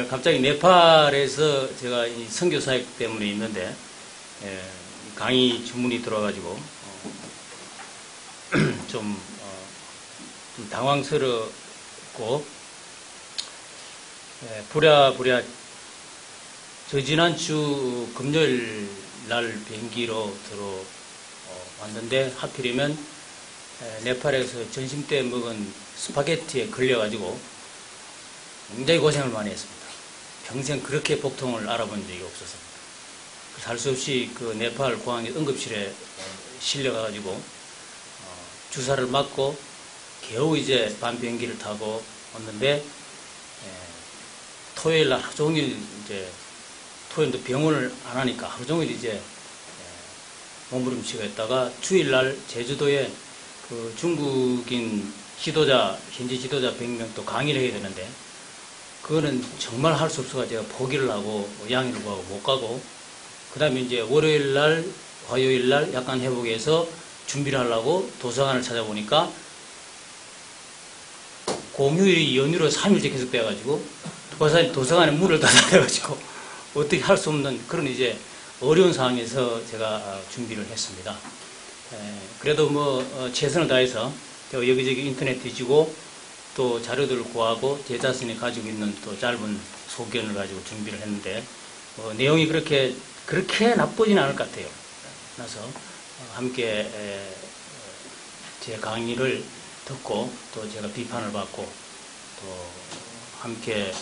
갑자기 네팔에서 제가 이 선교 사역 때문에 있는데 강의 주문이 들어와가지고 좀 당황스럽고 부랴부랴 지난주 금요일 날 비행기로 왔는데 하필이면 네팔에서 점심 때 먹은 스파게티에 걸려가지고 굉장히 고생을 많이 했습니다. 평생 그렇게 복통을 알아본 적이 없었습니다. 할 수 없이 그 네팔 공항 응급실에 실려가가지고 주사를 맞고 겨우 이제 밤 비행기를 타고 왔는데 토요일 날 하루 종일 이제 토요일도 병원을 안 하니까 하루 종일 이제 몸부림치고 했다가 주일날 제주도에 그 중국인 지도자, 현지 지도자 100명 또 강의를 해야 되는데 그거는 정말 할 수 없어서 제가 포기를 하고 양해를 구하고 못 가고 그 다음에 이제 월요일날, 화요일날 약간 회복해서 준비를 하려고 도서관을 찾아보니까 공휴일이 연휴로 3일째 계속 돼가지고 도서관에 문을 닫아가지고 어떻게 할 수 없는 그런 이제 어려운 상황에서 제가 준비를 했습니다. 그래도 뭐 최선을 다해서 제가 여기저기 인터넷 뒤지고 또 자료들을 구하고 제 자신이 가지고 있는 또 짧은 소견을 가지고 준비를 했는데 내용이 그렇게 나쁘진 않을 것 같아요. 그래서 함께 제 강의를 듣고 또 제가 비판을 받고 또 함께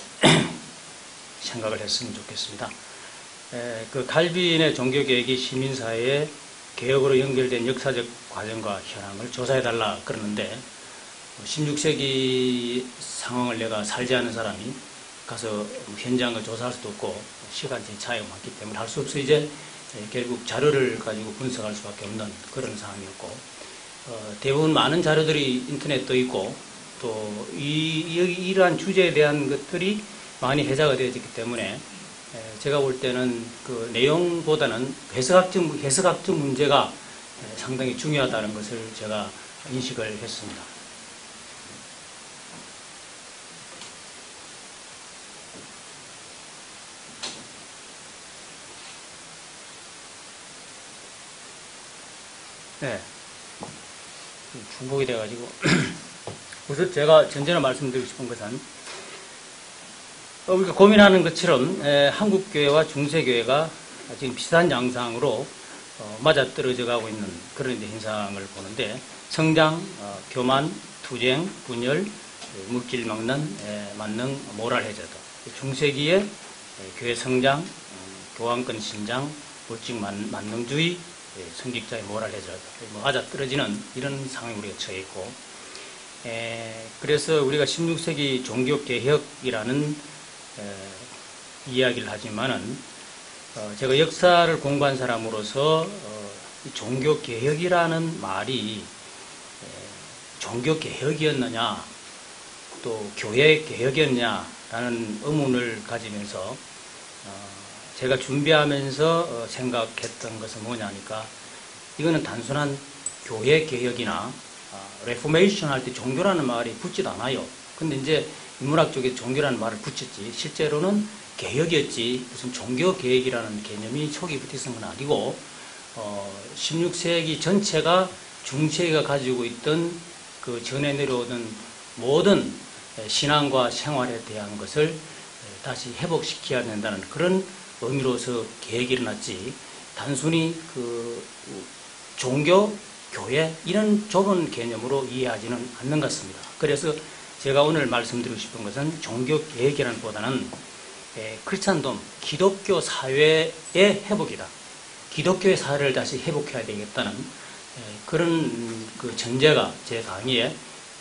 생각을 했으면 좋겠습니다. 그 칼빈의 종교개혁이 시민사회의 개혁으로 연결된 역사적 과정과 현황을 조사해달라 그러는데 16세기 상황을 내가 살지 않은 사람이 가서 현장을 조사할 수도 없고 시간적인 차이가 많기 때문에 할 수 없어 이제 결국 자료를 가지고 분석할 수밖에 없는 그런 상황이었고 대부분 많은 자료들이 인터넷에 떠 있고 또 이러한 주제에 대한 것들이 많이 해자가 되어졌기 때문에 제가 볼 때는 그 내용보다는 해석학적 문제가 상당히 중요하다는 것을 제가 인식을 했습니다. 네. 중복이 돼가지고. 우선 제가 전제로 말씀드리고 싶은 것은, 우리가 고민하는 것처럼, 한국교회와 중세교회가 지금 비슷한 양상으로, 맞아떨어져 가고 있는 그런 현상을 보는데, 성장, 교만, 투쟁, 분열, 물질 만능, 모랄 해저드. 중세기의 교회 성장, 교황권 신장, 물질 만능주의, 성직자의 모랄 해저드, 맞아떨어지는 이런 상황에 우리가 처해 있고, 그래서 우리가 16세기 종교개혁이라는 이야기를 하지만은, 제가 역사를 공부한 사람으로서 종교개혁이라는 말이 종교개혁이었느냐, 또 교회개혁이었냐라는 의문을 가지면서 제가 준비하면서 생각했던 것은 뭐냐니까 이거는 단순한 교회개혁이나 레포메이션 할 때 종교라는 말이 붙지도 않아요. 근데 이제 인문학 쪽에 종교라는 말을 붙였지 실제로는 개혁이었지 무슨 종교개혁이라는 개념이 초기 붙어 있는 건 아니고 16세기 전체가 중세기가 가지고 있던 그 전해 내려오던 모든 신앙과 생활에 대한 것을 다시 회복시켜야 된다는 그런 의미로서 개혁이 일어났지 단순히 그 종교, 교회 이런 좁은 개념으로 이해하지는 않는 것 같습니다. 그래서 제가 오늘 말씀드리고 싶은 것은 종교 개혁이라는 보다는 크리스찬돔, 기독교 사회의 회복이다. 기독교의 사회를 다시 회복해야 되겠다는 그런 그 전제가 제 강의에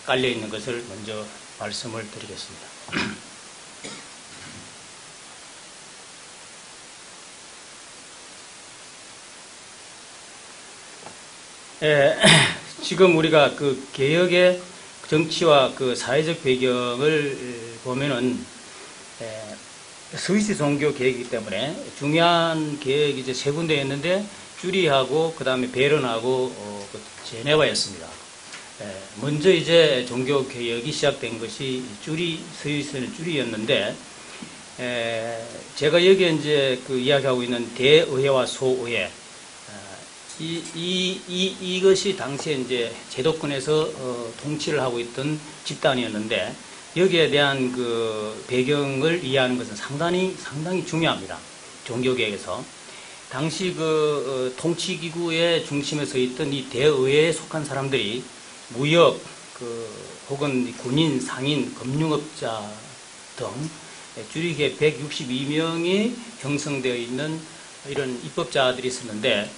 깔려 있는 것을 먼저 말씀을 드리겠습니다. 지금 우리가 그 개혁의 정치와 그 사회적 배경을 보면은 스위스 종교 개혁이기 때문에 중요한 개혁이 이제 세 군데였는데 쭈리하고 그 다음에 베른하고 제네바였습니다. 먼저 이제 종교 개혁이 시작된 것이 스위스는 쭈리였는데 제가 여기에 이제 그 이야기하고 있는 대의회와 소의회, 이것이 당시에 이제 제도권에서 통치를 하고 있던 집단이었는데, 여기에 대한 그 배경을 이해하는 것은 상당히 중요합니다. 종교개혁에서. 당시 그 통치기구의 중심에 서 있던 이 대의회에 속한 사람들이 무역, 혹은 군인, 상인, 금융업자 등 줄이게 162명이 형성되어 있는 이런 입법자들이 있었는데,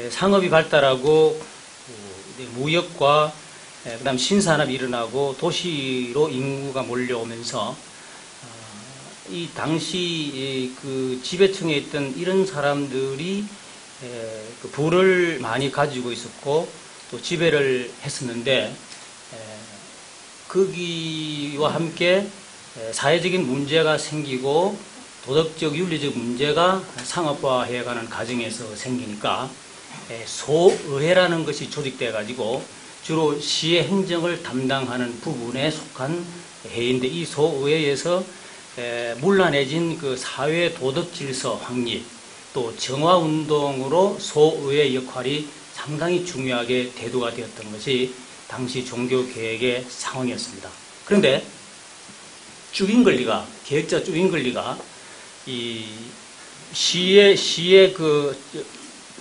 상업이 발달하고 무역과 그다음 신산업이 일어나고 도시로 인구가 몰려오면서 이 당시 그 지배층에 있던 이런 사람들이 그 부를 많이 가지고 있었고 또 지배를 했었는데, 거기와 함께 사회적인 문제가 생기고 도덕적 윤리적 문제가 상업화해가는 과정에서 생기니까 소의회라는 것이 조직돼 가지고 주로 시의 행정을 담당하는 부분에 속한 회의인데, 이 소의회에서 문란해진 그 사회 도덕 질서 확립 또 정화 운동으로 소의회 역할이 상당히 중요하게 대두가 되었던 것이 당시 종교 개혁의 상황이었습니다. 그런데 계획자 쭈윙글리가 이 시의 그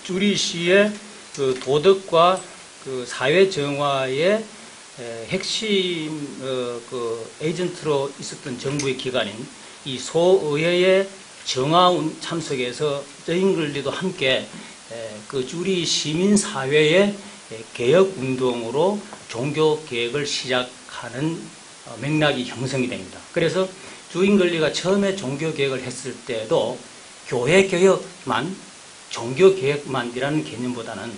주리 시의 그 도덕과 그 사회 정화의 핵심 그 에이전트로 있었던 정부의 기관인 이 소의회의 정화 참석에서 쭈윙글리도 함께 그 주리 시민 사회의 개혁 운동으로 종교 개혁을 시작하는 맥락이 형성이 됩니다. 그래서 쭈윙글리가 처음에 종교 개혁을 했을 때도 교회 개혁만, 종교 개혁만이라는 개념보다는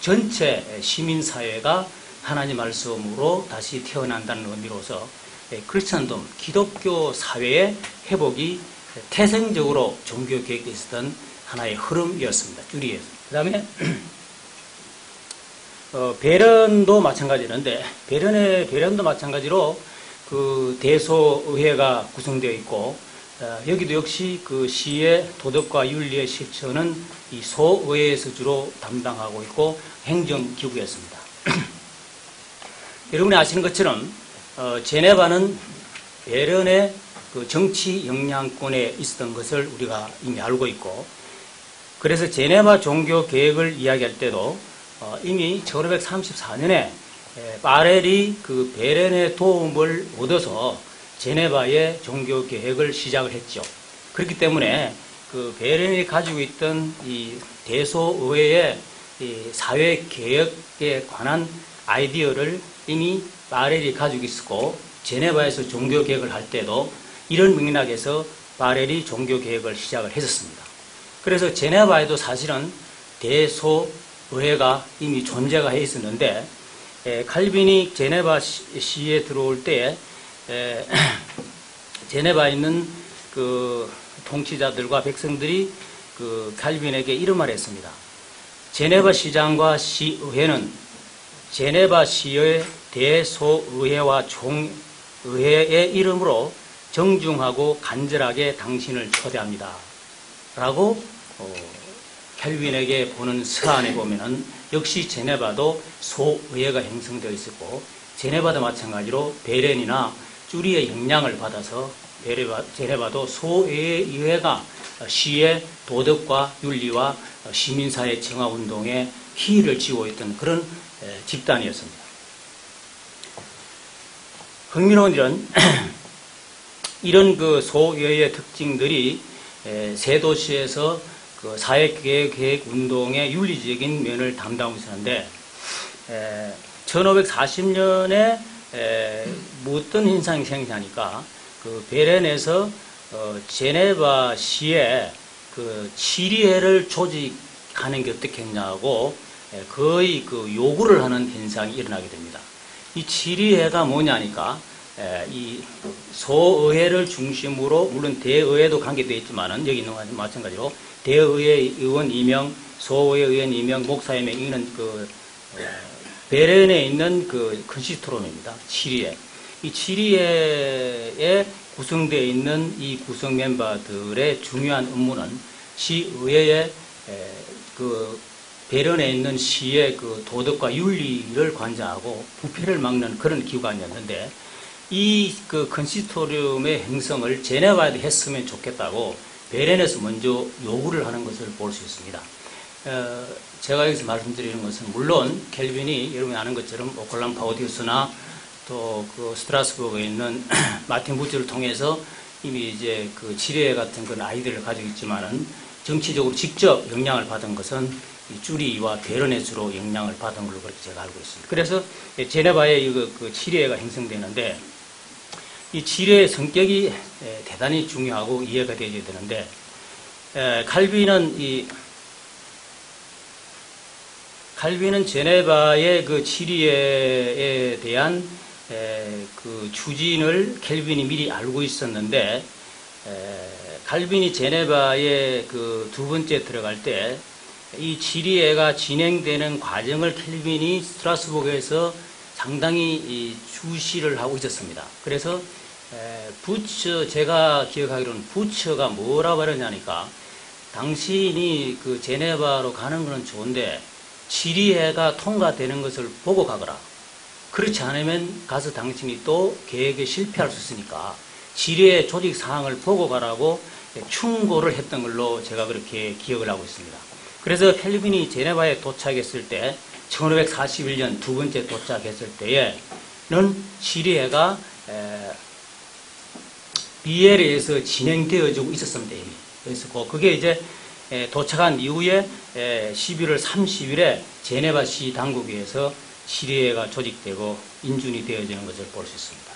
전체 시민 사회가 하나님 말씀으로 다시 태어난다는 의미로서 크리스천덤, 기독교 사회의 회복이 태생적으로 종교 개혁에 있었던 하나의 흐름이었습니다. 쭈리에서. 그 다음에 베른도 마찬가지인데, 베른도 마찬가지로 그 대소의회가 구성되어 있고, 여기도 역시 그 시의 도덕과 윤리의 실천은 이 소의회에서 주로 담당하고 있고 행정기구였습니다. 여러분이 아시는 것처럼 제네바는 베른의 그 정치 영향권에 있었던 것을 우리가 이미 알고 있고, 그래서 제네바 종교 개혁을 이야기할 때도 이미 1534년에 파렐이 그 베른의 도움을 얻어서 제네바의 종교 개혁을 시작을 했죠. 그렇기 때문에 그 베른이 가지고 있던 이 대소의회의 이 사회 개혁에 관한 아이디어를 이미 파렐이 가지고 있었고, 제네바에서 종교 개혁을 할 때도 이런 맥락에서 파렐이 종교 개혁을 시작을 했었습니다. 그래서 제네바에도 사실은 대소의회가 이미 존재가 해 있었는데, 칼빈이 제네바 시에 들어올 때 제네바에 있는 그 통치자들과 백성들이 그 칼빈에게 이런 말을 했습니다. 제네바 시장과 시의회는 제네바 시의 대소의회와 총의회의 이름으로 정중하고 간절하게 당신을 초대합니다. 라고 칼빈에게 보는 서한에 보면은 역시 제네바도 소의회가 형성되어 있었고, 제네바도 마찬가지로 베렌이나 쭈리의 영향을 받아서 제네바도 소의회가 시의 도덕과 윤리와 시민사회 정화운동에 희를 지고 있던 그런 집단이었습니다. 흥미로운 일은 이런 그 소의회의 특징들이 세 도시에서 그 사회개혁 운동의 윤리적인 면을 담당하고 있었는데, 1540년에 어떤 현상이 생기냐니까 그 베렌에서 제네바 시에 그 치리회를 조직하는 게 어떻겠냐고 거의 그 요구를 하는 현상이 일어나게 됩니다. 이 치리회가 뭐냐니까 이 소의회를 중심으로, 물론 대의회도 관계되어 있지만은 여기 있는 것과 마찬가지로 대의회 의원 2명, 소의회 의원 2명, 목사 2명, 이거는 그 베렌에 있는 그 컨시스토롬입니다. 치리회. 이 지리회에 구성되어 있는 이 구성 멤버들의 중요한 업무는 시의회의 그 배련에 있는 시의 그 도덕과 윤리를 관장하고 부패를 막는 그런 기관이었는데, 이 그 컨시스토리움의 행성을 제네바에도 했으면 좋겠다고 베렌에서 먼저 요구를 하는 것을 볼 수 있습니다. 제가 여기서 말씀드리는 것은, 물론 켈빈이 여러분이 아는 것처럼 오클람 파우디우스나 또 그 스트라스부르크에 있는 마틴 부츠를 통해서 이미 이제 그 지뢰 같은 그런 아이디어를 가지고 있지만은, 정치적으로 직접 영향을 받은 것은 이 쭈리와 베른에 주로 영향을 받은 걸로 그렇게 제가 알고 있습니다. 그래서 제네바에 이거 그 지뢰가 형성되는데, 이 지뢰의 성격이 대단히 중요하고 이해가 되어야 되는데, 칼빈은 제네바의 그 지뢰에 대한 그 추진을 켈빈이 미리 알고 있었는데, 칼빈이 제네바에 그 두 번째 들어갈 때 이 지리회가 진행되는 과정을 켈빈이 스트라스부르크에서 상당히 주시를 하고 있었습니다. 그래서 부처, 제가 기억하기로는 부처가 뭐라고 하느냐니까, 당신이 그 제네바로 가는 것은 좋은데 지리회가 통과되는 것을 보고 가거라. 그렇지 않으면 가서 당신이 또 계획에 실패할 수 있으니까 지리회 조직 사항을 보고 가라고 충고를 했던 걸로 제가 그렇게 기억을 하고 있습니다. 그래서 켈빈이 제네바에 도착했을 때 1541년 두 번째 도착했을 때에는 지리회가 비엘에서 진행되어지고 있었습니다. 이미. 그래서 그게 이제 도착한 이후에 11월 30일에 제네바시 당국에서 지리회가 조직되고 인준이 되어지는 것을 볼 수 있습니다.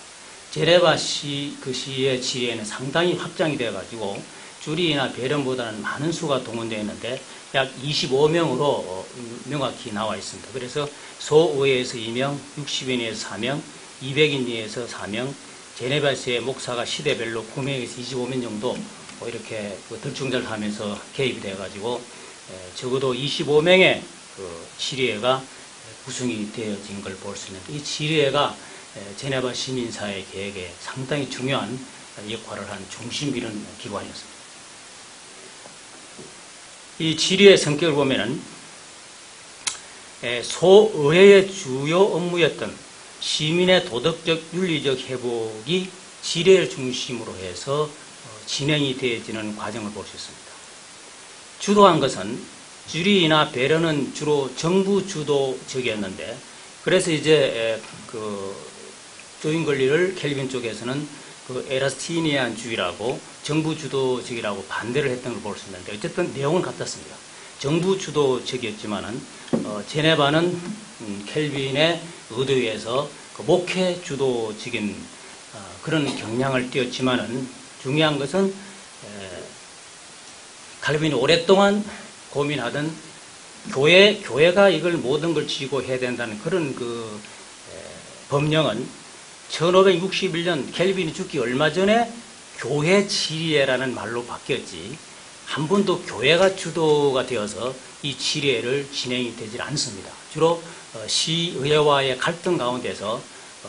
제네바시 그 시의 지리회는 상당히 확장이 되어가지고 쭈리나 베른보다는 많은 수가 동원되어 있는데 약 25명으로 명확히 나와 있습니다. 그래서 소의회에서 2명, 60인에서 4명, 200인에서 4명, 제네바시의 목사가 시대별로 9명에서 25명 정도 이렇게 들중절 하면서 개입이 되어가지고 적어도 25명의 그 지리회가 구성이 되어진 걸 볼 수 있는데, 이 지리회가 제네바 시민사회 계획에 상당히 중요한 역할을 한 중심 이런 기관이었습니다. 이 지리의 성격을 보면은 소의회의 주요 업무였던 시민의 도덕적 윤리적 회복이 지리를 중심으로 해서 진행이 되어지는 과정을 볼 수 있습니다. 주도한 것은 쭈리나 베른은 주로 정부 주도적이었는데, 그래서 이제 그 조인 권리를 켈빈 쪽에서는 그 에라스티니안주의라고 정부 주도적이라고 반대를 했던 걸 볼 수 있는데, 어쨌든 내용은 같았습니다. 정부 주도적이었지만은 제네바는 켈빈의 의도에 의해서 그 목회 주도적인 그런 경향을 띄었지만은, 중요한 것은 칼빈이 오랫동안 고민하던 교회가 이걸 모든 걸 쥐고 해야 된다는 그런 그 법령은 1561년 켈빈이 죽기 얼마 전에 교회 지리회라는 말로 바뀌었지, 한 번도 교회가 주도가 되어서 이 지리회를 진행이 되질 않습니다. 주로 시의회와의 갈등 가운데서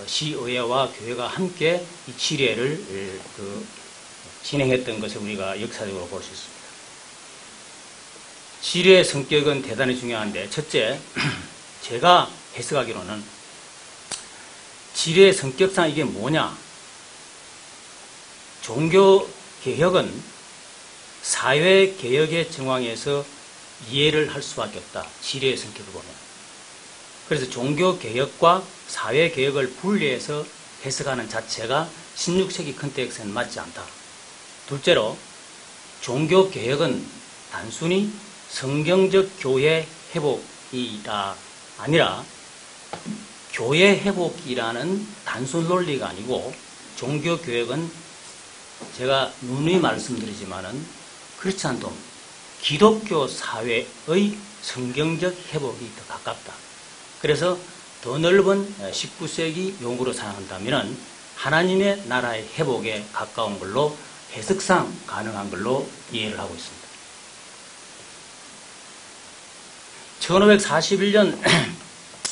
시의회와 교회가 함께 이 지리회를 진행했던 것을 우리가 역사적으로 볼 수 있습니다. 지리의 성격은 대단히 중요한데, 첫째, 제가 해석하기로는 지리의 성격상 이게 뭐냐? 종교개혁은 사회개혁의 정황에서 이해를 할 수밖에 없다. 지리의 성격을 보면. 그래서 종교개혁과 사회개혁을 분리해서 해석하는 자체가 16세기 컨텍스트에는 맞지 않다. 둘째로, 종교개혁은 단순히 성경적 교회 회복이라 아니라 교회 회복이라는 단순 논리가 아니고, 종교개혁은 제가 누누이 말씀드리지만은 그렇지 않도 기독교 사회의 성경적 회복이 더 가깝다. 그래서 더 넓은 19세기 용어로 사용한다면 하나님의 나라의 회복에 가까운 걸로 해석상 가능한 걸로 이해를 하고 있습니다. 1541년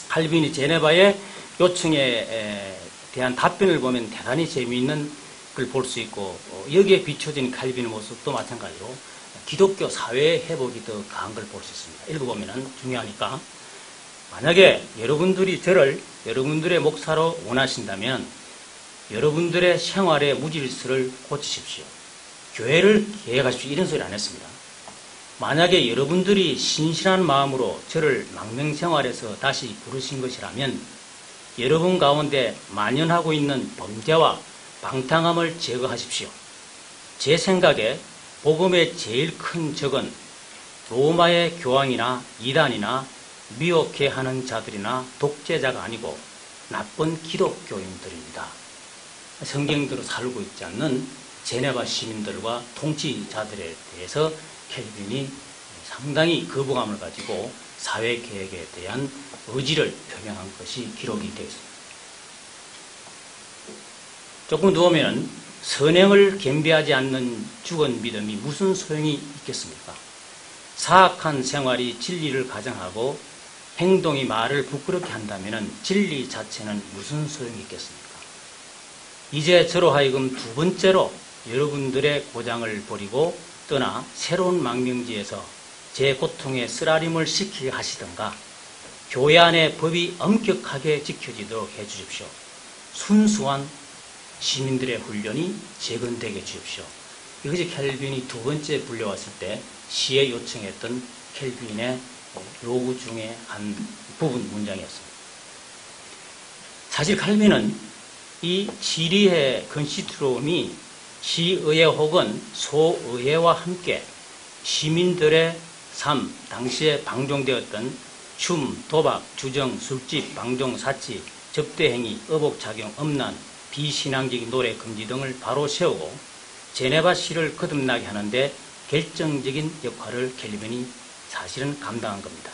칼빈이 제네바에 요청에 대한 답변을 보면 대단히 재미있는 걸 볼 수 있고 여기에 비춰진 칼빈의 모습도 마찬가지로 기독교 사회의 회복이 더 강한 걸 볼 수 있습니다. 읽어보면 중요하니까 만약에 여러분들이 저를 여러분들의 목사로 원하신다면 여러분들의 생활의 무질서를 고치십시오. 교회를 개혁하십시오. 이런 소리 안 했습니다. 만약에 여러분들이 신실한 마음으로 저를 망명생활에서 다시 부르신 것이라면 여러분 가운데 만연하고 있는 범죄와 방탕함을 제거하십시오. 제 생각에 복음의 제일 큰 적은 로마의 교황이나 이단이나 미혹해 하는 자들이나 독재자가 아니고 나쁜 기독교인들입니다. 성경대로 살고 있지 않는 제네바 시민들과 통치자들에 대해서 켈빈이 상당히 거부감을 가지고 사회개혁에 대한 의지를 표명한 것이 기록이 되어 있습니다. 조금 누우면 선행을 겸비하지 않는 죽은 믿음이 무슨 소용이 있겠습니까? 사악한 생활이 진리를 가장하고 행동이 말을 부끄럽게 한다면 진리 자체는 무슨 소용이 있겠습니까? 이제 저로 하여금 두 번째로 여러분들의 고장을 버리고 떠나 새로운 망명지에서 제 고통에 쓰라림을 시키게 하시던가 교회 안에 법이 엄격하게 지켜지도록 해주십시오. 순수한 시민들의 훈련이 재건되게 해주십시오. 이것이 켈빈이 두 번째 불려왔을 때 시에 요청했던 켈빈의 요구 중에 한 부분 문장이었습니다. 사실 켈빈은 이 지리의 건시트롬이 시의회 혹은 소의회와 함께 시민들의 삶, 당시에 방종되었던 춤, 도박, 주정, 술집, 방종, 사치, 접대행위, 의복작용, 음란, 비신앙적인 노래 금지 등을 바로 세우고 제네바 시를 거듭나게 하는데 결정적인 역할을 켈빈이 사실은 감당한 겁니다.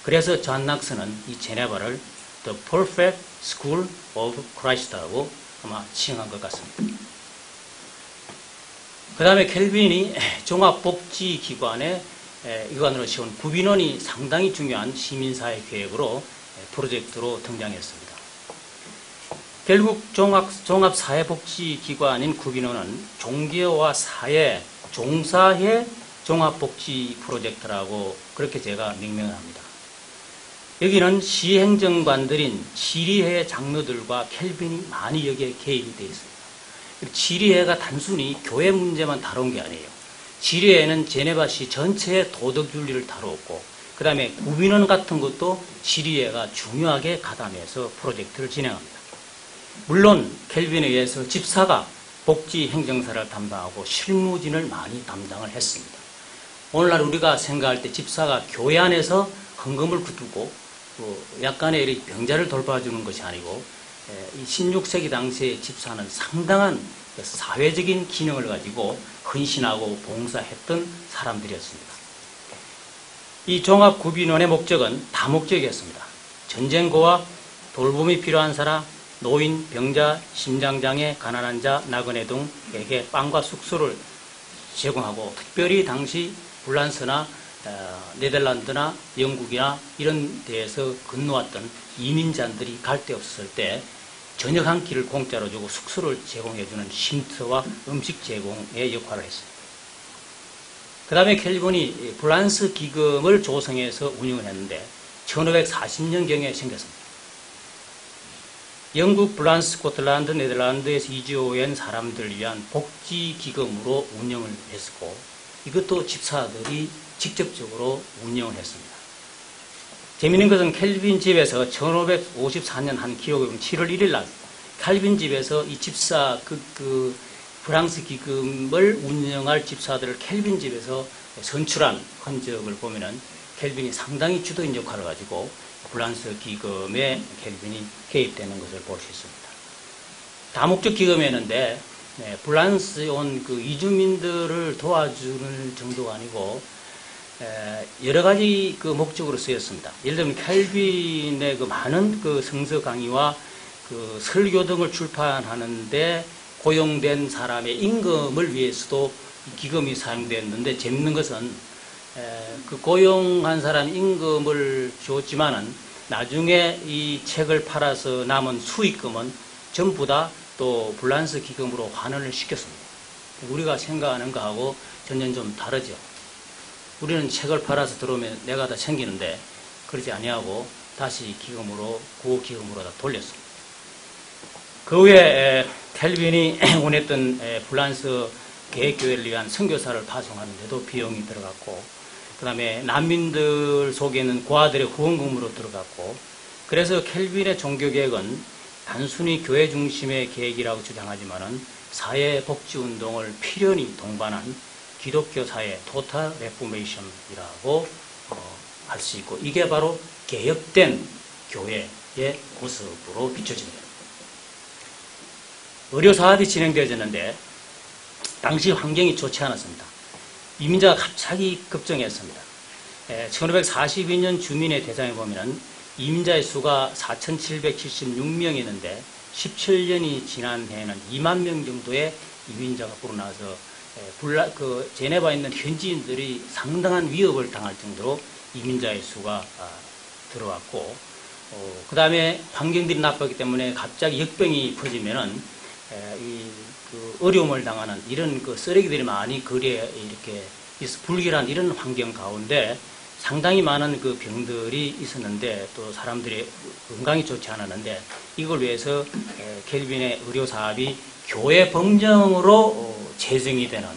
그래서 존 낙스는 이 제네바를 The Perfect School of Christ라고 아마 칭한 것 같습니다. 그 다음에 켈빈이 종합복지기관에 기관으로 세운 구빈원이 상당히 중요한 시민사회 계획으로 프로젝트로 등장했습니다. 결국 종합사회복지기관인 구빈원은 종교와 사회, 종사회 종합복지 프로젝트라고 그렇게 제가 명명을 합니다. 여기는 시행정관들인 시리회 장로들과 켈빈이 많이 여기에 개입이 되어 있습니다. 시리회가 단순히 교회 문제만 다룬 게 아니에요. 시리회는 제네바시 전체의 도덕윤리를 다루었고 그 다음에 구빈원 같은 것도 시리회가 중요하게 가담해서 프로젝트를 진행합니다. 물론 켈빈에 의해서 집사가 복지행정사를 담당하고 실무진을 많이 담당을 했습니다. 오늘날 우리가 생각할 때 집사가 교회 안에서 헌금을 거두고 약간의 병자를 돌봐주는 것이 아니고 이 16세기 당시의 집사는 상당한 사회적인 기능을 가지고 헌신하고 봉사했던 사람들이었습니다. 이 종합구빈원의 목적은 다목적이었습니다. 전쟁고와 돌봄이 필요한 사람, 노인, 병자, 심장장애, 가난한 자, 나그네 등에게 빵과 숙소를 제공하고 특별히 당시 불란서나 네덜란드나 영국이나 이런 데에서 건너왔던 이민자들이 갈 데 없었을 때 저녁 한 끼를 공짜로 주고 숙소를 제공해주는 쉼터와 음식 제공의 역할을 했습니다. 그 다음에 켈빈이 불란서 기금을 조성해서 운영을 했는데 1540년경에 생겼습니다. 영국, 불란서, 스코틀랜드, 네덜란드에서 이주한 사람들을 위한 복지기금으로 운영을 했었고 이것도 집사들이 직접적으로 운영을 했습니다. 재미있는 것은 켈빈 집에서 1554년 한 기록에 보면 7월 1일 날 켈빈 집에서 이 집사 프랑스 기금을 운영할 집사들을 켈빈 집에서 선출한 흔적을 보면은 켈빈이 상당히 주도인 역할을 가지고 불란서 기금에 켈빈이 개입되는 것을 볼 수 있습니다. 다목적 기금이었는데 불란스에 온 이주민들을 도와주는 정도가 아니고 여러 가지 목적으로 쓰였습니다. 예를 들면 켈빈의 많은 성서 강의와 설교 등을 출판하는데 고용된 사람의 임금을 위해서도 기금이 사용됐는데 재밌는 것은 고용한 사람 임금을 줬지만은 나중에 이 책을 팔아서 남은 수익금은 전부 다 또 불란서 기금으로 환원을 시켰습니다. 우리가 생각하는 거하고 전혀 좀 다르죠. 우리는 책을 팔아서 들어오면 내가 다 챙기는데 그러지 아니하고 다시 기금으로 구호 기금으로 다 돌렸습니다. 그 후에 켈빈이 원했던 불란서 개혁교회를 위한 선교사를 파송하는데도 비용이 들어갔고, 그 다음에 난민들 속에는 고아들의 후원금으로 들어갔고, 그래서 켈빈의 종교개혁은 단순히 교회 중심의 계획이라고 주장하지만은 사회복지운동을 필연히 동반한 기독교 사회 토탈 레포메이션이라고 할 수 있고, 이게 바로 개혁된 교회의 모습으로 비춰집니다. 의료사업이 진행되어졌는데 당시 환경이 좋지 않았습니다. 이민자가 갑자기 급증했습니다. 1542년 주민의 대장에 보면 이민자의 수가 4,776명이었는데 17년이 지난 해에는 2만 명 정도의 이민자가 불어나서 제네바에 있는 현지인들이 상당한 위협을 당할 정도로 이민자의 수가 들어왔고, 그 다음에 환경들이 나빴기 때문에 갑자기 역병이 퍼지면은 어려움을 당하는 이런 쓰레기들이 많이 거리에 이렇게 불길한 이런 환경 가운데 상당히 많은 병들이 있었는데 또 사람들의 건강이 좋지 않았는데, 이걸 위해서 켈빈의 의료 사업이 교회 법령으로 제정이 되는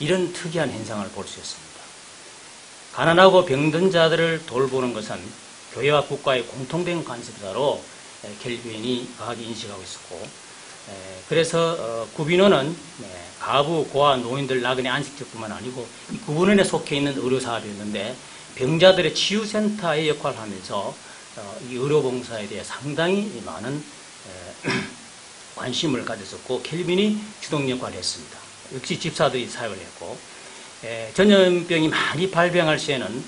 이런 특이한 현상을 볼 수 있습니다. 가난하고 병든 자들을 돌보는 것은 교회와 국가의 공통된 관심사로 켈빈이 강하게 인식하고 있었고, 그래서 구빈원은 가부, 고아, 노인들 나그네 안식처뿐만 아니고 이 구빈원에 속해 있는 의료사업이었는데 병자들의 치유센터의 역할을 하면서 이 의료봉사에 대해 상당히 많은 관심을 가졌었고, 켈빈이 주동 역할을 했습니다. 역시 집사들이 사역을 했고, 전염병이 많이 발병할 시에는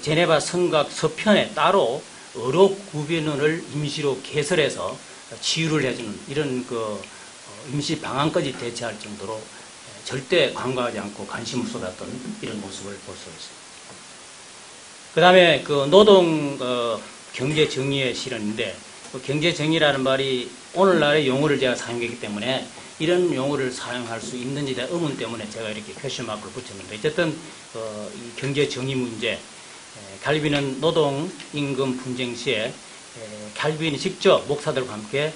제네바 성곽 서편에 따로 의료 구빈원을 임시로 개설해서 치유를 해주는 이런 임시 방안까지 대체할 정도로 절대 간과하지 않고 관심을 쏟았던 이런 모습을 볼 수 있습니다. 그 다음에 노동 경제 정의의 실현인데, 경제 정의라는 말이 오늘날의 용어를 제가 사용했기 때문에 이런 용어를 사용할 수 있는지 대한 의문 때문에 제가 이렇게 퀘스천마크를 붙였는데, 어쨌든 이 경제 정의 문제, 칼빈은 노동 임금 분쟁 시에 칼빈이 직접 목사들과 함께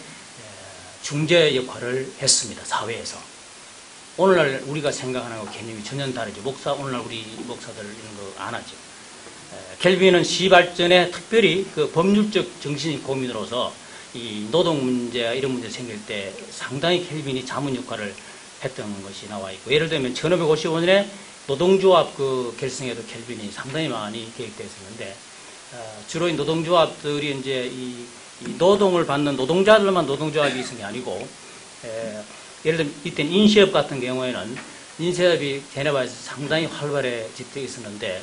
중재 역할을 했습니다. 사회에서. 오늘날 우리가 생각하는 거 개념이 전혀 다르죠. 오늘날 우리 목사들 이런 거 안 하죠. 켈빈은 시발전에 특별히 법률적 정신 고민으로서 이 노동 문제 이런 문제 생길 때 상당히 켈빈이 자문 역할을 했던 것이 나와 있고, 예를 들면 1555년에 노동조합 결성에도 켈빈이 상당히 많이 개입되어 있었는데, 주로 이 노동조합들이 이제 이 노동을 받는 노동자들만 노동조합이 있은 게 아니고, 예를 들면 이때는 인쇄업 같은 경우에는 인쇄업이 제네바에서 상당히 활발해지고 있었는데,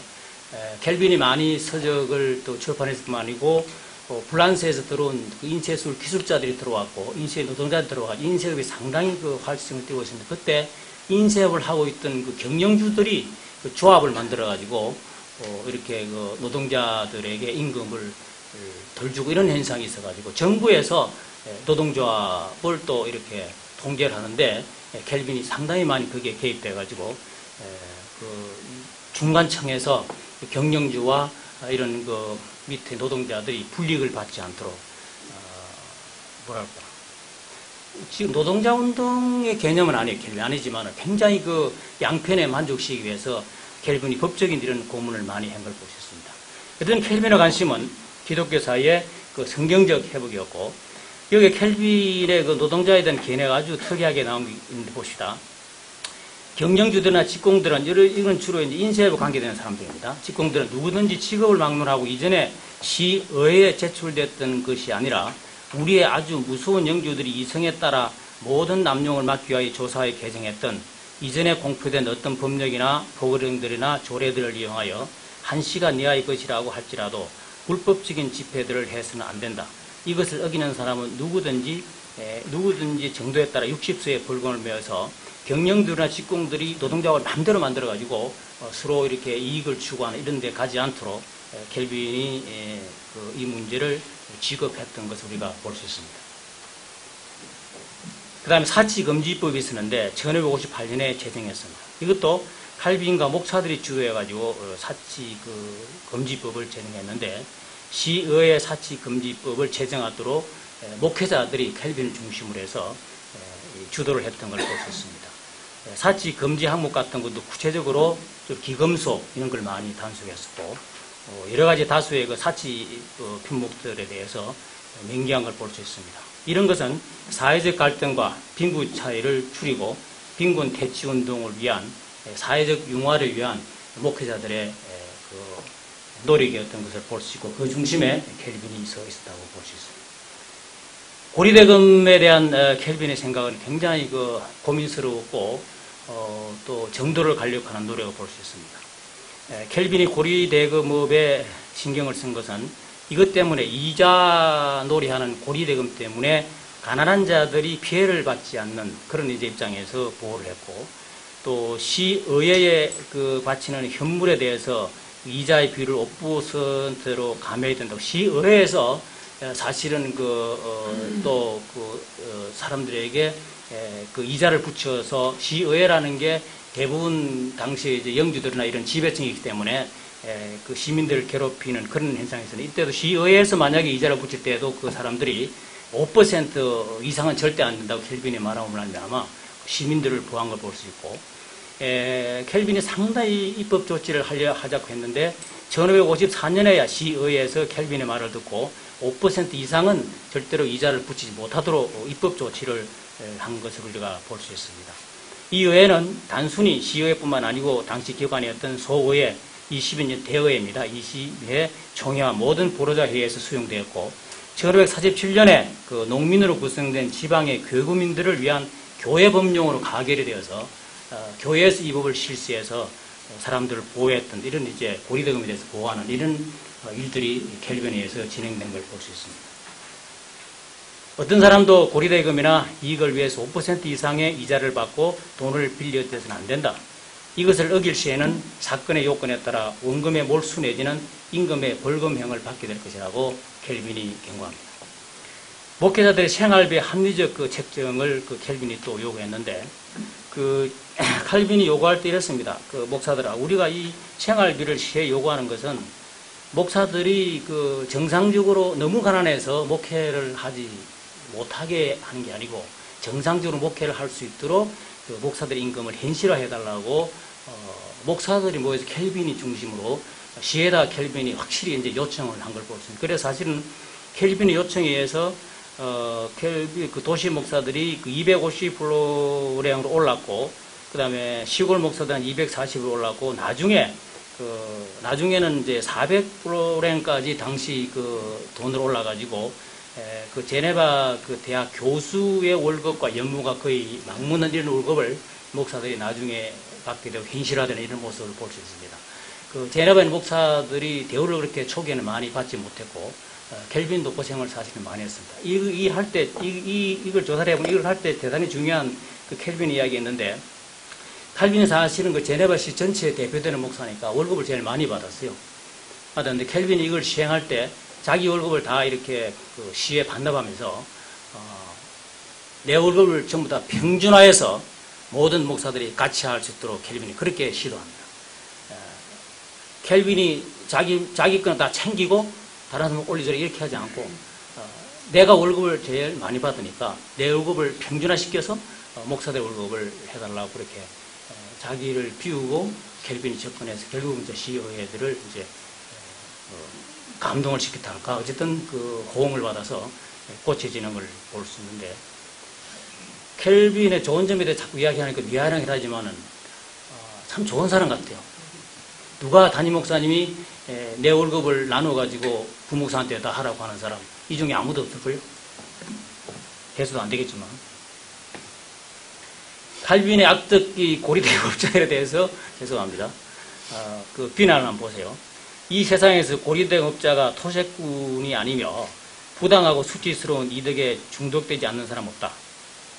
켈빈이 많이 서적을 또 출판했을 뿐만 아니고 불란서에서 들어온 인쇄술 기술자들이 들어왔고 인쇄 노동자들이 들어와서 인쇄업이 상당히 활성을 띠고 있었는데, 그때 인쇄업을 하고 있던 경영주들이 조합을 만들어 가지고 이렇게 노동자들에게 임금을 덜 주고 이런 현상이 있어 가지고 정부에서 노동조합을 또 이렇게 통제를 하는데 켈빈이 상당히 많이 거기에 개입돼 가지고 중간층에서 경영주와 이런 밑에 노동자들이 불이익을 받지 않도록 지금 노동자 운동의 개념은 아니에요. 켈빈 아니지만 굉장히 양편에 만족시키기 위해서 켈빈이 법적인 이런 고문을 많이 한 걸 볼 수 있습니다. 어떤 켈빈의 관심은 기독교 사회의 성경적 회복이었고, 여기 켈빈의 노동자에 대한 견해가 아주 특이하게 나온 게 있는데 봅시다. 경영주들이나 직공들은 이건 주로 이제 인쇄하고 관계되는 사람들입니다. 직공들은 누구든지 직업을 막론하고 이전에 시의회에 제출됐던 것이 아니라 우리의 아주 무서운 영주들이 이성에 따라 모든 남용을 막기 위하여 조사에 개정했던 이전에 공표된 어떤 법령이나 보고령들이나 조례들을 이용하여 1시간 이하의 것이라고 할지라도 불법적인 집회들을 해서는 안 된다. 이것을 어기는 사람은 누구든지 정도에 따라 60세의 벌금을 매어서 경영들이나 직공들이 노동자를 마음대로 만들어가지고 서로 이렇게 이익을 추구하는 이런 데 가지 않도록 켈빈이 이 문제를 지급했던 것을 우리가 볼 수 있습니다. 그 다음에 사치금지법이 있었는데 1558년에 제정했습니다. 이것도 칼빈과 목사들이 주도해가지고 사치금지법을 제정했는데 시의회 사치금지법을 제정하도록 목회자들이 캘빈을 중심으로 해서 주도를 했던 걸 볼 수 있습니다. 사치금지 항목 같은 것도 구체적으로 기금속 이런 걸 많이 단속했었고 여러 가지 다수의 그 사치品目들에 대해서 명기한 걸 볼 수 있습니다. 이런 것은 사회적 갈등과 빈곤 차이를 줄이고 빈곤 퇴치 운동을 위한 사회적 융화를 위한 목회자들의 그 노력이었던 것을 볼 수 있고 그 중심에 캘빈이 서 있었다고 볼 수 있습니다. 고리대금에 대한 캘빈의 생각은 굉장히 그 고민스러웠고 또 정도를 간략하는 노력을 볼 수 있습니다. 캘빈이 고리대금업에 신경을 쓴 것은 이것 때문에 이자 놀이하는 고리대금 때문에 가난한 자들이 피해를 받지 않는 그런 이제 입장에서 보호를 했고 또 시의회에 그 바치는 현물에 대해서 이자의 비율을 5%로 감해야 된다고 시의회에서 사실은 사람들에게 그 이자를 붙여서 시의회라는 게 대부분 당시에 이제 영주들이나 이런 지배층이기 때문에 그 시민들을 괴롭히는 그런 현상이 있었는데 이때도 시의회에서 만약에 이자를 붙일 때에도 그 사람들이 5% 이상은 절대 안 된다고 캘빈이 말하면 아마 시민들을 보호한 걸 볼 수 있고 캘빈이 상당히 입법 조치를 하자고 했는데 1554년에야 시의회에서 캘빈의 말을 듣고 5% 이상은 절대로 이자를 붙이지 못하도록 입법 조치를 한 것을 우리가 볼 수 있습니다. 이 의회는 단순히 시의회뿐만 아니고 당시 기관이었던 소의회, 22년 대의회입니다. 이 시의회 총회와 모든 보로자 회의에서 수용되었고 1547년에 그 농민으로 구성된 지방의 교구민들을 위한 교회 법령으로 가결이 되어서 교회에서 이 법을 실시해서 사람들을 보호했던 이런 이제 고리대금에 대해서 보호하는 이런 일들이 캘빈에 의해서 진행된 걸 볼 수 있습니다. 어떤 사람도 고리대금이나 이익을 위해서 5% 이상의 이자를 받고 돈을 빌려대서는 안 된다. 이것을 어길 시에는 사건의 요건에 따라 원금의 몰수 내지는 임금의 벌금형을 받게 될 것이라고 캘빈이 경고합니다. 목회자들의 생활비 합리적 그 책정을 그 캘빈이 또 요구했는데 칼빈이 요구할 때 이랬습니다. 그 목사들아, 우리가 이 생활비를 시에 요구하는 것은 목사들이 그 정상적으로 너무 가난해서 목회를 하지 못하게 하는 게 아니고 정상적으로 목회를 할 수 있도록 그 목사들의 임금을 현실화해달라고 목사들이 모여서 캘빈이 중심으로 시에다 캘빈이 확실히 이제 요청을 한 걸 볼 수 있습니다. 그래서 사실은 캘빈의 요청에 의해서 캘빈 그 도시 목사들이 그 250%로 올랐고 그 다음에 시골 목사들은 240으로 올랐고 나중에는 이제 400%까지 당시 그 돈으로 올라가지고 그 제네바 그 대학 교수의 월급과 연무가 거의 막무는 이런 월급을 목사들이 나중에 받게 되고 현실화되는 이런 모습을 볼 수 있습니다. 그 제네바의 목사들이 대우를 그렇게 초기에는 많이 받지 못했고 캘빈도 고생을 사실은 많이 했습니다. 이걸 조사를 해보면 이걸 할 때 대단히 중요한 그 캘빈 이야기였는데 칼빈이 사실은 그 제네바시 전체에 대표되는 목사니까 월급을 제일 많이 받았어요. 받았는데 캘빈이 이걸 시행할 때 자기 월급을 다 이렇게 그 시에 반납하면서 내 월급을 전부 다 평준화해서 모든 목사들이 같이 할 수 있도록 캘빈이 그렇게 시도합니다. 캘빈이 자기 거는 다 챙기고 다른 사람 올리저리 이렇게 하지 않고 내가 월급을 제일 많이 받으니까 내 월급을 평준화시켜서 목사들 월급을 해달라고 그렇게 자기를 비우고 캘빈이 접근해서 결국은 이제 시의회들을 이제 감동을 시켰다 할까 어쨌든 그 호응을 받아서 고쳐지는 걸 볼 수 있는데 캘빈의 좋은 점에 대해 자꾸 이야기하니까 미안하긴 하지만은 참 좋은 사람 같아요. 누가 담임 목사님이 내 월급을 나눠가지고 부목사한테 다 하라고 하는 사람 이 중에 아무도 없을걸요? 해서도 안 되겠지만 칼빈의 악덕이 고리대금업자에 대해서 죄송합니다. 그 비난을 한번 보세요. 이 세상에서 고리대금업자가 토색꾼이 아니며 부당하고 수치스러운 이득에 중독되지 않는 사람 없다.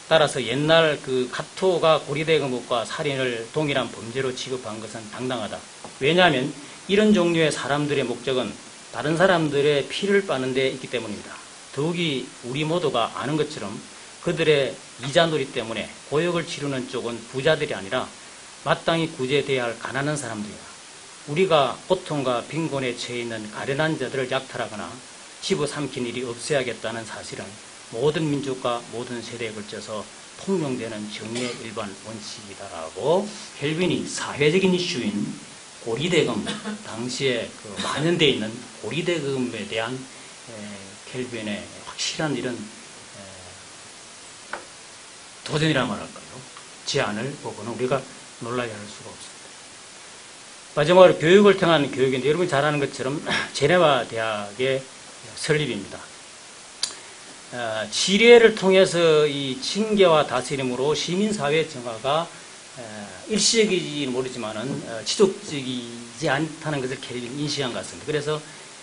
따라서 옛날 그 카토가 고리대금업과 살인을 동일한 범죄로 취급한 것은 당당하다. 왜냐하면 이런 종류의 사람들의 목적은 다른 사람들의 피를 빠는 데 있기 때문입니다. 더욱이 우리 모두가 아는 것처럼 그들의 이자놀이 때문에 고역을 치르는 쪽은 부자들이 아니라 마땅히 구제돼야 할 가난한 사람들이다. 우리가 고통과 빈곤에 처해 있는 가련한 자들을 약탈하거나 집어삼킨 일이 없어야겠다는 사실은 모든 민족과 모든 세대에 걸쳐서 통용되는 정의의 일반 원칙이다라고 켈빈이 사회적인 이슈인 고리대금, 당시에 그 만연되어 있는 고리대금에 대한 켈빈의 확실한 이런 도전이라 말할까요? 제안을 보고는 우리가 놀라게 할 수가 없습니다. 마지막으로 교육을 통한 교육인데 여러분 잘 아는 것처럼 제네바 대학의 설립입니다. 지례를 통해서 이 징계와 다스림으로 시민사회 정화가 일시적이지 모르지만은 지속적이지 않다는 것을 켈빈이 인식한 것 같습니다. 그래서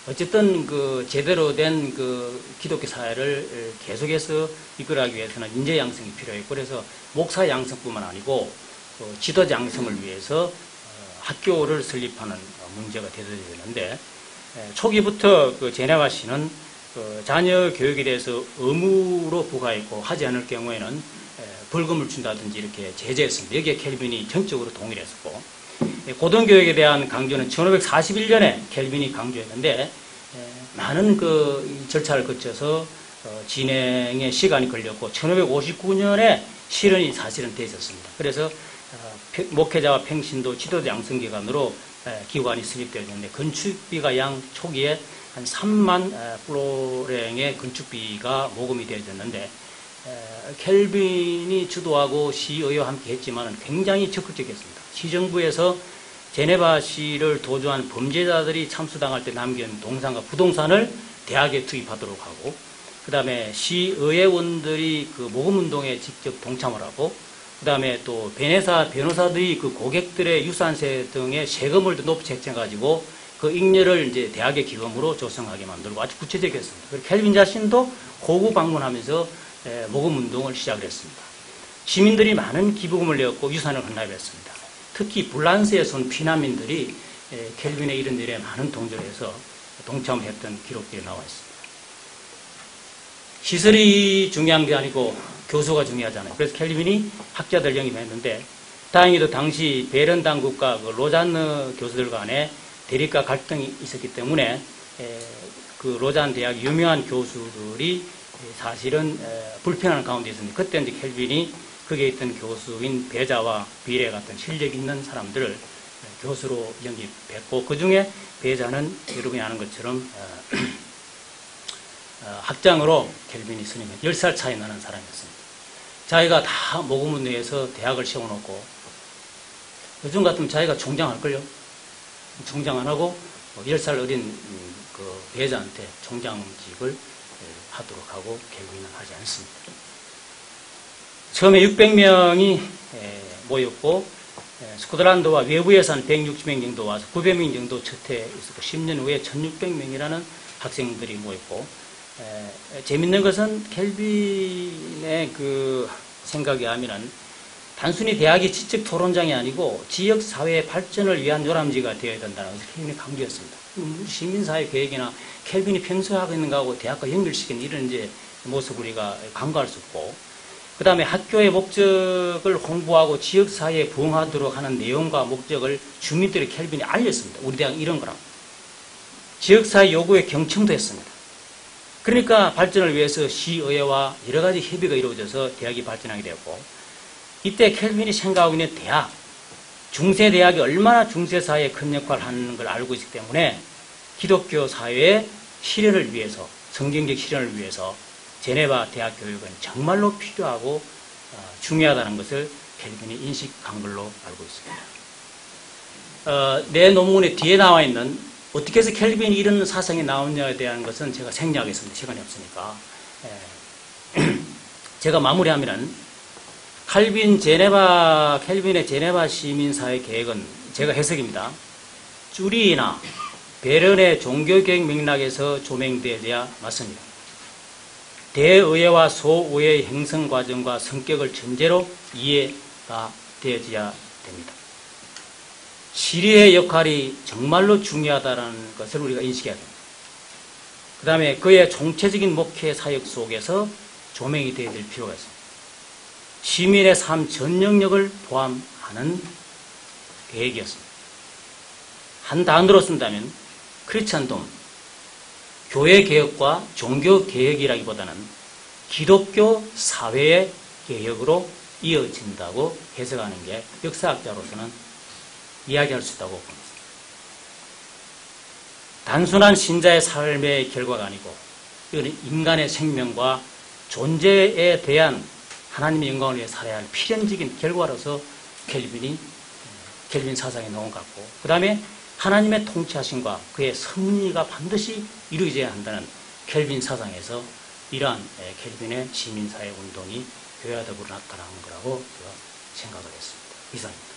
어쨌든 그 제대로 된 그 기독교 사회를 계속해서 이끌어가기 위해서는 인재 양성이 필요했고, 그래서 목사 양성뿐만 아니고 지도자 양성을 위해서 학교를 설립하는 문제가 대두되는데, 초기부터 그 제네바 시는 자녀 교육에 대해서 의무로 부과했고 하지 않을 경우에는 벌금을 준다든지 이렇게 제재했습니다. 여기에 켈빈이 전적으로 동의를 했었고, 고등교육에 대한 강조는 1541년에 켈빈이 강조했는데 많은 그 절차를 거쳐서 진행에 시간이 걸렸고 1559년에 실현이 사실은 되어 있었습니다. 그래서 목회자와 평신도 지도자 양성 기관으로 기관이 설립되었는데 건축비가 양 초기에 한 3만 플로랭의 건축비가 모금이 되어졌는데 켈빈이 주도하고 시의회와 함께 했지만 굉장히 적극적이었습니다. 시정부에서 제네바 시를 도주한 범죄자들이 참수당할 때 남긴 동산과 부동산을 대학에 투입하도록 하고, 그 다음에 시의회원들이 그 모금운동에 직접 동참을 하고, 그 다음에 또 베네사 변호사들이 그 고객들의 유산세 등의 세금을 더 높이 책정해가지고 그 잉여를 이제 대학의 기금으로 조성하게 만들고 아주 구체적이었습니다. 그리고 켈빈 자신도 고구 방문하면서 모금운동을 시작을 했습니다. 시민들이 많은 기부금을 내었고 유산을 헌납했습니다. 특히 불란스에서 온 피난민들이 켈빈의 이런 일에 많은 동조를 해서 동참했던 기록들이 나와 있습니다. 시설이 중요한 게 아니고 교수가 중요하잖아요. 그래서 켈빈이 학자들 영입했는데 다행히도 당시 베른 당국과 그 로잔느 교수들 간에 대립과 갈등이 있었기 때문에 그 로잔 대학 유명한 교수들이 사실은 불편한 가운데 있었는데, 그때 이제 켈빈이 거기에 있던 교수인 베자와 비레 같은 실력 있는 사람들을 교수로 영입했고, 그 중에 베자는 여러분이 아는 것처럼 학장으로 켈빈이 선임한 10살 차이 나는 사람이었습니다. 자기가 다 모금운동에서 대학을 세워놓고 요즘 같으면 자기가 총장할걸요? 총장 안 하고 10살 어린 그 베자한테 총장직을 하도록 하고 켈빈은 하지 않습니다. 처음에 600명이 모였고 스코틀란드와 외부에서 한 160명 정도 와서 900명 정도 첫해 있었고 10년 후에 1600명이라는 학생들이 모였고, 재밌는 것은 켈빈의 그 생각에 하면은 단순히 대학이 지적 토론장이 아니고 지역사회의 발전을 위한 요람지가 되어야 된다는 것을 켈빈이 강조했습니다. 시민사회 계획이나 켈빈이 평소에 하고 있는 거하고 대학과 연결시키는 이런 이제 모습을 우리가 간과할 수 없고, 그 다음에 학교의 목적을 홍보하고 지역사회에 부응하도록 하는 내용과 목적을 주민들의 켈빈이 알렸습니다. 우리 대학은 이런 거라고. 지역사회 요구에 경청도 했습니다. 그러니까 발전을 위해서 시의회와 여러 가지 협의가 이루어져서 대학이 발전하게 되었고, 이때 켈빈이 생각하고 있는 대학, 중세대학이 얼마나 중세사회에 큰 역할을 하는 걸 알고 있기 때문에 기독교 사회의 실현을 위해서, 성경적 실현을 위해서 제네바 대학 교육은 정말로 필요하고 중요하다는 것을 켈빈이 인식한 걸로 알고 있습니다. 내 논문의 뒤에 나와 있는 어떻게 해서 켈빈이 이런 사상이 나오냐에 대한 것은 제가 생략하겠습니다. 시간이 없으니까. 제가 마무리하면은 켈빈의 제네바 시민사회 계획은 제가 해석입니다. 쭈리나 베른의 종교개혁 맥락에서 조명되어야 맞습니다. 대의회와 소의회의 형성 과정과 성격을 전제로 이해가 되어져야 됩니다. 시리의 역할이 정말로 중요하다는 것을 우리가 인식해야 됩니다. 그 다음에 그의 총체적인 목회 사역 속에서 조명이 되어야 될 필요가 있습니다. 시민의 삶 전 영역을 포함하는 계획이었습니다. 한 단어로 쓴다면 크리스찬덤, 교회 개혁과 종교 개혁이라기보다는 기독교 사회의 개혁으로 이어진다고 해석하는 게 역사학자로서는 이야기할 수 있다고 봅니다. 단순한 신자의 삶의 결과가 아니고 이거는 인간의 생명과 존재에 대한 하나님의 영광을 위해 살아야 할 필연적인 결과로서 켈빈 사상이 나온 것 같고, 그 다음에 하나님의 통치하심과 그의 섭리가 반드시 이루어져야 한다는 켈빈 사상에서 이러한 켈빈의 시민사회 운동이 교회와 더불어 나타나는 거라고 제가 생각을 했습니다. 이상입니다.